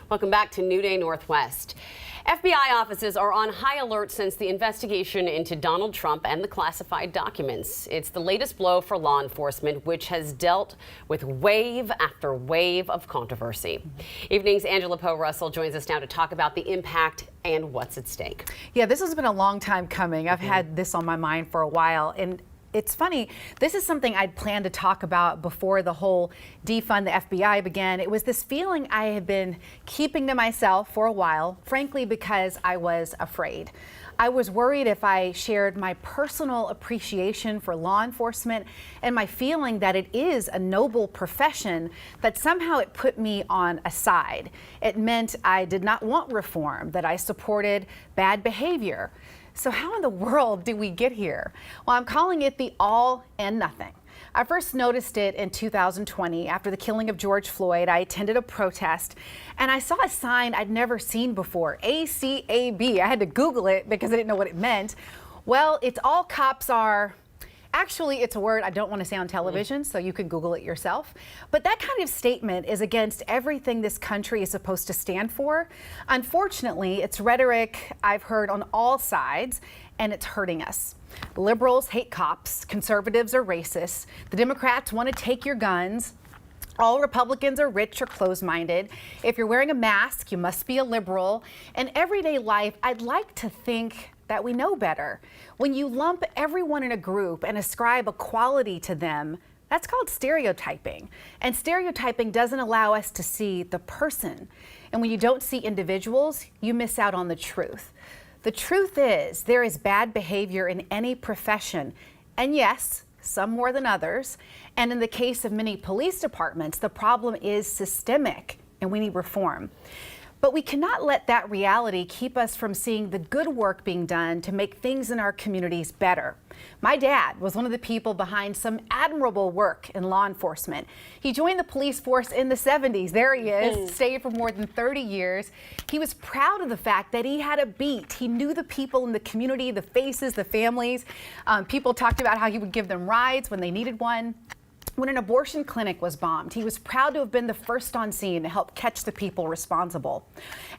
Welcome back to New Day Northwest. FBI offices are on high alert since the investigation into Donald Trump and the classified documents. It's the latest blow for law enforcement, which has dealt with wave after wave of controversy. Evening's Angela Poe Russell joins us now to talk about the impact and what's at stake. Yeah, this has been a long time coming. I've had this on my mind for a while, and it's funny, this is something I'd planned to talk about before the whole defund the FBI began. It was this feeling I had been keeping to myself for a while, frankly, because I was afraid. I was worried if I shared my personal appreciation for law enforcement and my feeling that it is a noble profession, that somehow it put me on a side. It meant I did not want reform, that I supported bad behavior. So how in the world did we get here? Well, I'm calling it the all and nothing. I first noticed it in 2020 after the killing of George Floyd. I attended a protest and I saw a sign I'd never seen before, ACAB. I had to Google it because I didn't know what it meant. Well, it's all cops are. Actually, it's a word I don't want to say on television, so you can Google it yourself. But that kind of statement is against everything this country is supposed to stand for. Unfortunately, it's rhetoric I've heard on all sides, and it's hurting us. Liberals hate cops, conservatives are racist, the Democrats want to take your guns. All Republicans are rich or closed-minded. If you're wearing a mask, you must be a liberal. In everyday life, I'd like to think that we know better. When you lump everyone in a group and ascribe a quality to them, that's called stereotyping. And stereotyping doesn't allow us to see the person. And when you don't see individuals, you miss out on the truth. The truth is, there is bad behavior in any profession. And yes, some more than others. And in the case of many police departments, the problem is systemic and we need reform. But we cannot let that reality keep us from seeing the good work being done to make things in our communities better. My dad was one of the people behind some admirable work in law enforcement. He joined the police force in the 70s. There he is, stayed for more than 30 years. He was proud of the fact that he had a beat. He knew the people in the community, the faces, the families. People talked about how he would give them rides when they needed one. When an abortion clinic was bombed, he was proud to have been the first on scene to help catch the people responsible.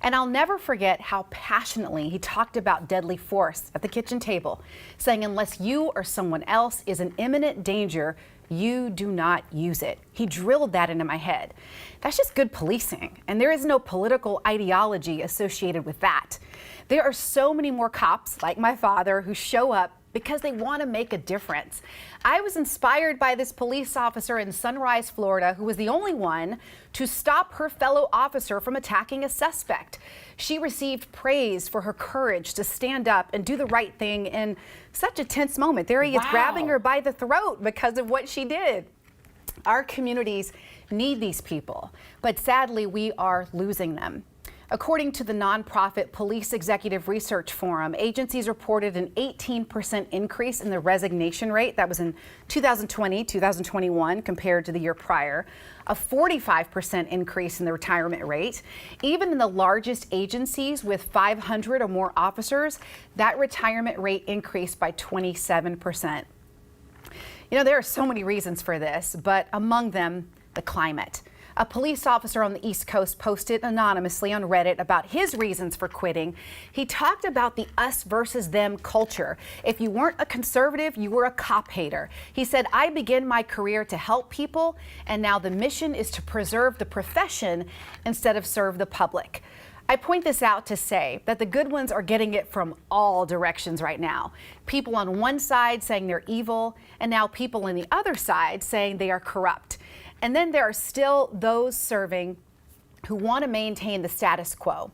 And I'll never forget how passionately he talked about deadly force at the kitchen table, saying unless you or someone else is in imminent danger, you do not use it. He drilled that into my head. That's just good policing, and there is no political ideology associated with that. There are so many more cops, like my father, who show up because they want to make a difference. I was inspired by this police officer in Sunrise, Florida, who was the only one to stop her fellow officer from attacking a suspect. She received praise for her courage to stand up and do the right thing in such a tense moment. There he is, grabbing her by the throat because of what she did. Our communities need these people, but sadly, we are losing them. According to the nonprofit Police Executive Research Forum, agencies reported an 18% increase in the resignation rate. That was in 2020, 2021, compared to the year prior. A 45% increase in the retirement rate. Even in the largest agencies with 500 or more officers, that retirement rate increased by 27%. You know, there are so many reasons for this, but among them, the climate. A police officer on the East Coast posted anonymously on Reddit about his reasons for quitting. He talked about the us versus them culture. If you weren't a conservative, you were a cop hater. He said, I began my career to help people, and now the mission is to preserve the profession instead of serve the public. I point this out to say that the good ones are getting it from all directions right now. People on one side saying they're evil, and now people on the other side saying they are corrupt. And then there are still those serving who want to maintain the status quo.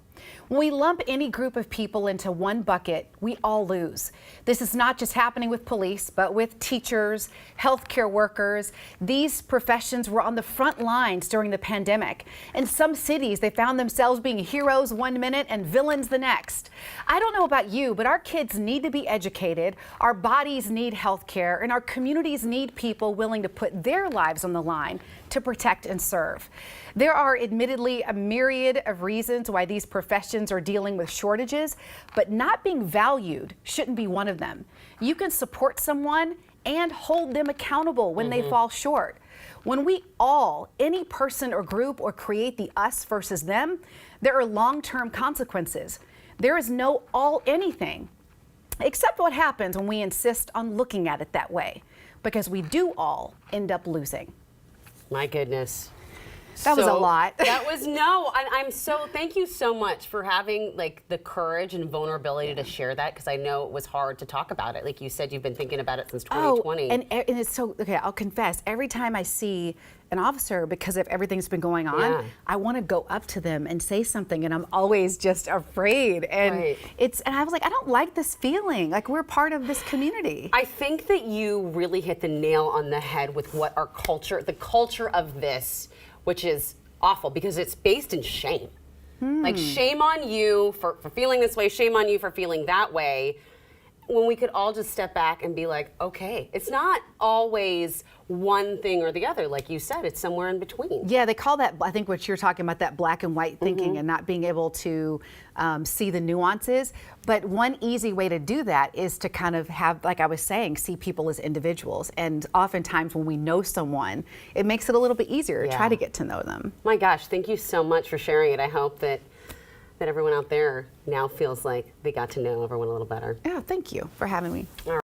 When we lump any group of people into one bucket, we all lose. This is not just happening with police, but with teachers, healthcare workers. These professions were on the front lines during the pandemic. In some cities, they found themselves being heroes one minute and villains the next. I don't know about you, but our kids need to be educated, our bodies need healthcare, and our communities need people willing to put their lives on the line to protect and serve. There are admittedly a myriad of reasons why these professions are dealing with shortages, but not being valued shouldn't be one of them. You can support someone and hold them accountable when they fall short. When we all, any person or group, or create the us versus them, There are long-term consequences. There is no all anything, except what happens when we insist on looking at it that way, because we do all end up losing. My goodness. That was a lot. That was I'm so, thank you so much for having like the courage and vulnerability to share that, because I know it was hard to talk about it. Like you said, you've been thinking about it since 2020. And it's so, okay, I'll confess, every time I see an officer, because of everything's been going on, I want to go up to them and say something, and I'm always just afraid. And and I was like, I don't like this feeling. Like, we're part of this community. I think that you really hit the nail on the head with what our culture, the culture of this, which is awful because it's based in shame. Like, shame on you for feeling this way, shame on you for feeling that way. When we could all just step back and be like, okay, it's not always one thing or the other. Like you said, it's somewhere in between. Yeah, they call that, I think what you're talking about, that black and white thinking and not being able to see the nuances. But one easy way to do that is to kind of have, like I was saying, see people as individuals. And oftentimes when we know someone, it makes it a little bit easier to try to get to know them. My gosh, thank you so much for sharing it. I hope that everyone out there now feels like they got to know everyone a little better. Yeah, thank you for having me. All right.